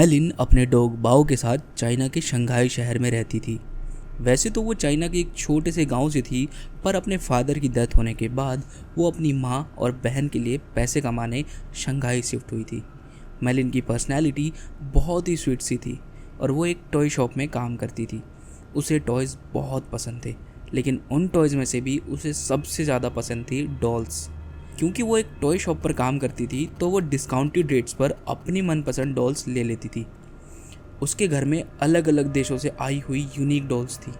मैलिन अपने डॉग बाओ के साथ चाइना के शंघाई शहर में रहती थी। वैसे तो वो चाइना के एक छोटे से गांव से थी, पर अपने फादर की डेथ होने के बाद वो अपनी माँ और बहन के लिए पैसे कमाने शंघाई शिफ्ट हुई थी। मैलिन की पर्सनैलिटी बहुत ही स्वीट सी थी और वो एक टॉय शॉप में काम करती थी। उसे टॉयज़ बहुत पसंद थे, लेकिन उन टॉयज़ में से भी उसे सबसे ज़्यादा पसंद थी डॉल्स। क्योंकि वो एक टॉय शॉप पर काम करती थी तो वो डिस्काउंटेड रेट्स पर अपनी मनपसंद डॉल्स ले लेती थी। उसके घर में अलग अलग देशों से आई हुई यूनिक डॉल्स थी।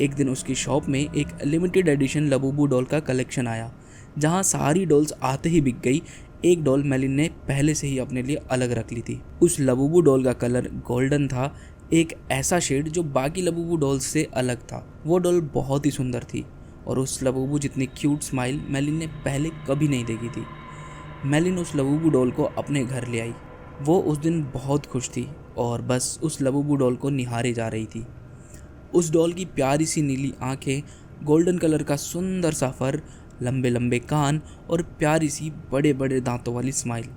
एक दिन उसकी शॉप में एक लिमिटेड एडिशन लबूबू डॉल का कलेक्शन आया। जहां सारी डॉल्स आते ही बिक गई, एक डॉल मेलिन ने पहले से ही अपने लिए अलग रख ली थी। उस लबूबू डॉल का कलर गोल्डन था, एक ऐसा शेड जो बाकी लबूबू डॉल्स से अलग था। वो डॉल बहुत ही सुंदर थी और उस लबूबू जितनी क्यूट स्माइल मेलिन ने पहले कभी नहीं देखी थी। मेलिन उस लबूबू डॉल को अपने घर ले आई। वो उस दिन बहुत खुश थी और बस उस लबूबू डॉल को निहारे जा रही थी। उस डॉल की प्यारी सी नीली आंखें, गोल्डन कलर का सुंदर सा फर, लंबे लंबे कान और प्यारी सी बड़े बड़े दांतों वाली स्माइल।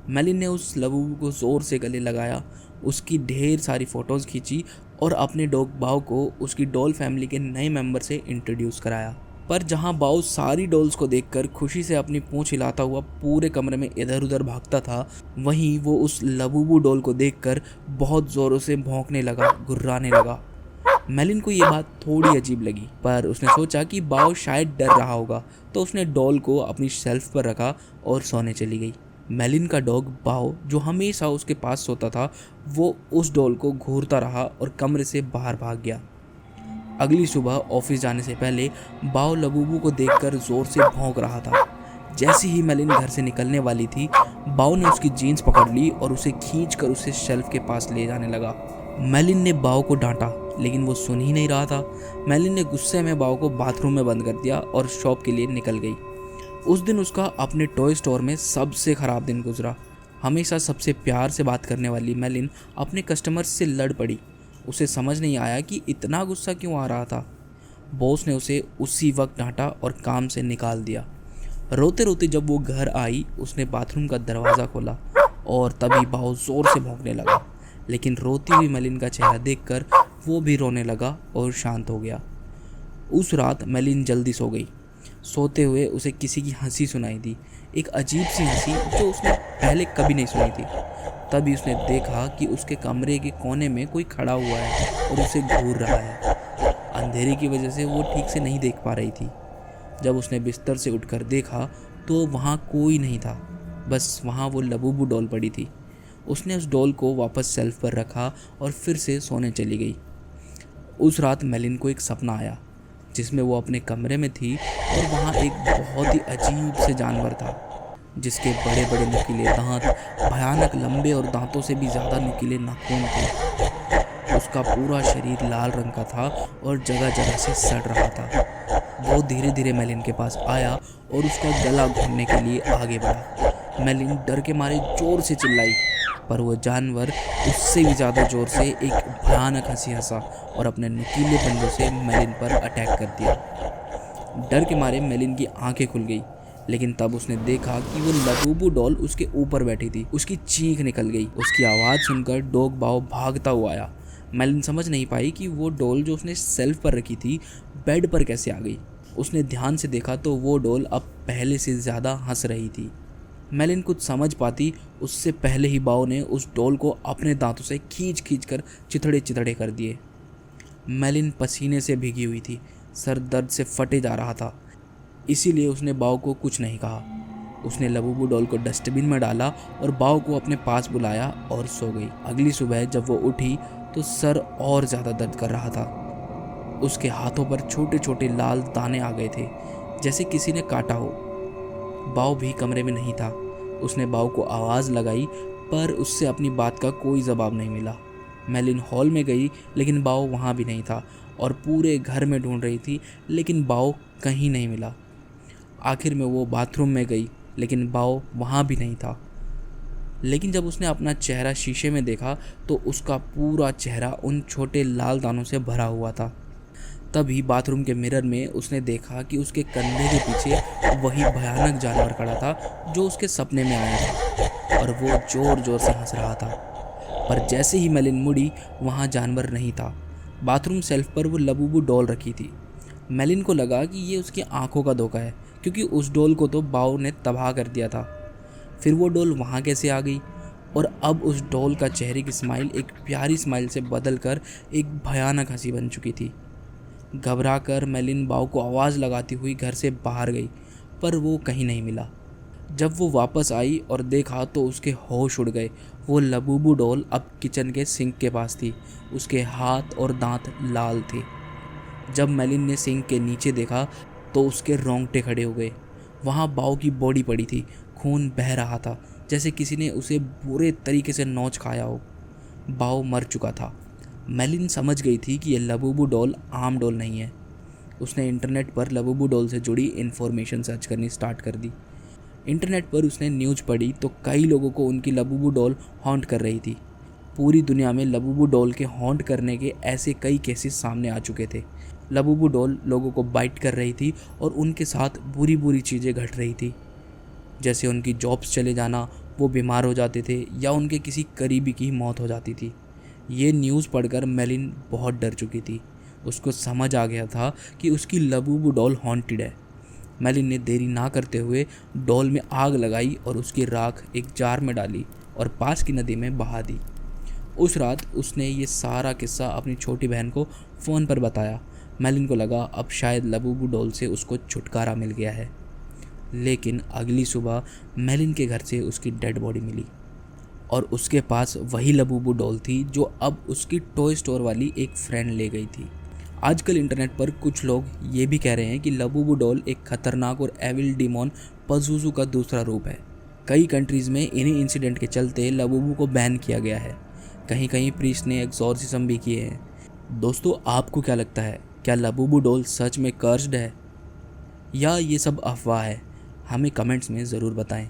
मेलिन ने उस लबूबू को ज़ोर से गले लगाया, उसकी ढेर सारी फ़ोटोज़ खींची और अपने डॉग बाओ को उसकी डॉल फैमिली के नए मेंबर से इंट्रोड्यूस कराया। पर जहां बाओ सारी डॉल्स को देखकर खुशी से अपनी पूंछ हिलाता हुआ पूरे कमरे में इधर उधर भागता था, वहीं वो उस लबूबू डॉल को देखकर बहुत ज़ोरों से भौंकने लगा, गुर्राने लगा। मेलिन को ये बात थोड़ी अजीब लगी, पर उसने सोचा कि बाओ शायद डर रहा होगा, तो उसने डॉल को अपनी शेल्फ पर रखा और सोने चली गई। मेलिन का डॉग बाओ, जो हमेशा उसके पास सोता था, वो उस डॉल को घूरता रहा और कमरे से बाहर भाग गया। अगली सुबह ऑफिस जाने से पहले बाओ लबूबू को देखकर जोर से भौंक रहा था। जैसे ही मेलिन घर से निकलने वाली थी, बाओ ने उसकी जीन्स पकड़ ली और उसे खींचकर उसे शेल्फ के पास ले जाने लगा। मेलिन ने बाओ को डांटा, लेकिन वो सुन ही नहीं रहा था। मेलिन ने गुस्से में बाओ को बाथरूम में बंद कर दिया और शॉप के लिए निकल गई। उस दिन उसका अपने टॉय स्टोर में सबसे ख़राब दिन गुजरा। हमेशा सबसे प्यार से बात करने वाली मेलिन अपने कस्टमर्स से लड़ पड़ी। उसे समझ नहीं आया कि इतना गुस्सा क्यों आ रहा था। बॉस ने उसे उसी वक्त डांटा और काम से निकाल दिया। रोते रोते जब वो घर आई, उसने बाथरूम का दरवाज़ा खोला और तभी बाओ ज़ोर से भौंकने लगा। लेकिन रोती हुई मेलिन का चेहरा देखकर वो भी रोने लगा और शांत हो गया। उस रात मेलिन जल्दी सो गई। सोते हुए उसे किसी की हंसी सुनाई दी, एक अजीब सी हंसी जो उसने पहले कभी नहीं सुनी थी। तभी उसने देखा कि उसके कमरे के कोने में कोई खड़ा हुआ है और उसे घूर रहा है। अंधेरे की वजह से वो ठीक से नहीं देख पा रही थी। जब उसने बिस्तर से उठकर देखा तो वहाँ कोई नहीं था, बस वहाँ वो लबूबू डॉल पड़ी थी। उसने उस डॉल को वापस शेल्फ पर रखा और फिर से सोने चली गई। उस रात मेलिन को एक सपना आया जिसमें वो अपने कमरे में थी और वहाँ एक बहुत ही अजीब से जानवर था, जिसके बड़े बड़े नुकीले दांत, भयानक लंबे और दांतों से भी ज़्यादा नुकीले नाखून थे। उसका पूरा शरीर लाल रंग का था और जगह जगह से सड़ रहा था। वो धीरे धीरे मेलिन के पास आया और उसका गला घोंटने के लिए आगे बढ़ा। मेलिन डर के मारे जोर से चिल्लाई, पर वो जानवर उससे भी ज़्यादा ज़ोर से एक भयानक हंसी हंसा और अपने नुकीले पंजों से मेलिन पर अटैक कर दिया। डर के मारे मेलिन की आंखें खुल गई, लेकिन तब उसने देखा कि वो लबूबू डॉल उसके ऊपर बैठी थी। उसकी चीख निकल गई। उसकी आवाज़ सुनकर डॉग बाओ भागता हुआ आया। मेलिन समझ नहीं पाई कि वो डॉल जो उसने शेल्फ पर रखी थी, बेड पर कैसे आ गई। उसने ध्यान से देखा तो वो डॉल अब पहले से ज़्यादा हंस रही थी। मेलिन कुछ समझ पाती उससे पहले ही बाओ ने उस डॉल को अपने दांतों से खींच खींच कर चिथड़े चिथड़े कर दिए। मेलिन पसीने से भीगी हुई थी, सर दर्द से फटे जा रहा था, इसीलिए उसने बाओ को कुछ नहीं कहा। उसने लबूबू डॉल को डस्टबिन में डाला और बाओ को अपने पास बुलाया और सो गई। अगली सुबह जब वो उठी तो सर और ज़्यादा दर्द कर रहा था। उसके हाथों पर छोटे छोटे लाल दाने आ गए थे, जैसे किसी ने काटा हो। बाओ भी कमरे में नहीं था। उसने बाओ को आवाज़ लगाई, पर उससे अपनी बात का कोई जवाब नहीं मिला। मेलिन हॉल में गई, लेकिन बाओ वहाँ भी नहीं था और पूरे घर में ढूंढ रही थी, लेकिन बाओ कहीं नहीं मिला। आखिर में वो बाथरूम में गई, लेकिन बाओ वहाँ भी नहीं था। लेकिन जब उसने अपना चेहरा शीशे में देखा तो उसका पूरा चेहरा उन छोटे लाल दानों से भरा हुआ था। तभी बाथरूम के मिरर में उसने देखा कि उसके कंधे के पीछे वही भयानक जानवर खड़ा था जो उसके सपने में आया था, और वो जोर जोर से हंस रहा था। पर जैसे ही मेलिन मुड़ी वहाँ जानवर नहीं था। बाथरूम शेल्फ पर वो लबूबू डॉल रखी थी। मेलिन को लगा कि ये उसकी आंखों का धोखा है, क्योंकि उस डॉल को तो बाओ ने तबाह कर दिया था। फिर वो डॉल वहाँ कैसे आ गई? और अब उस डॉल का चेहरे की स्माइल एक प्यारी स्माइल से बदलकर एक भयानक हंसी बन चुकी थी। घबरा कर मेलिन बाओ को आवाज़ लगाती हुई घर से बाहर गई, पर वो कहीं नहीं मिला। जब वो वापस आई और देखा तो उसके होश उड़ गए। वो लबूबू डॉल अब किचन के सिंक के पास थी। उसके हाथ और दांत लाल थे। जब मेलिन ने सिंक के नीचे देखा तो उसके रोंगटे खड़े हो गए। वहाँ बाओ की बॉडी पड़ी थी, खून बह रहा था, जैसे किसी ने उसे बुरे तरीके से नोच खाया हो। बाओ मर चुका था। मेलिन समझ गई थी कि यह लबूबू डॉल आम डॉल नहीं है। उसने इंटरनेट पर लबूबू डॉल से जुड़ी इन्फॉर्मेशन सर्च करनी स्टार्ट कर दी। इंटरनेट पर उसने न्यूज़ पढ़ी तो कई लोगों को उनकी लबूबू डॉल हॉन्ट कर रही थी। पूरी दुनिया में लबूबू डॉल के हॉन्ट करने के ऐसे कई केसेस सामने आ चुके थे। लबूबू डॉल लोगों को बाइट कर रही थी और उनके साथ बुरी बुरी चीज़ें घट रही थी, जैसे उनकी जॉब्स चले जाना, वो बीमार हो जाते थे या उनके किसी करीबी की मौत हो जाती थी। ये न्यूज़ पढ़कर मेलिन बहुत डर चुकी थी। उसको समझ आ गया था कि उसकी लबूबू डॉल हॉन्टेड है। मेलिन ने देरी ना करते हुए डॉल में आग लगाई और उसकी राख एक जार में डाली और पास की नदी में बहा दी। उस रात उसने ये सारा किस्सा अपनी छोटी बहन को फ़ोन पर बताया। मेलिन को लगा अब शायद लबूबू डॉल से उसको छुटकारा मिल गया है। लेकिन अगली सुबह मेलिन के घर से उसकी डेड बॉडी मिली और उसके पास वही लबूबू डॉल थी जो अब उसकी टॉय स्टोर वाली एक फ्रेंड ले गई थी। आजकल इंटरनेट पर कुछ लोग ये भी कह रहे हैं कि लबूबू डॉल एक खतरनाक और एविल डिमोन पज़ुज़ू का दूसरा रूप है। कई कंट्रीज़ में इन्हीं इंसिडेंट के चलते लबूबू को बैन किया गया है। कहीं कहीं प्रीस्ट ने एक्सॉर्सिज्म भी किए हैं। दोस्तों, आपको क्या लगता है, क्या लबूबू डॉल सच में कर्स्ड है या ये सब अफवाह है? हमें कमेंट्स में ज़रूर बताएं।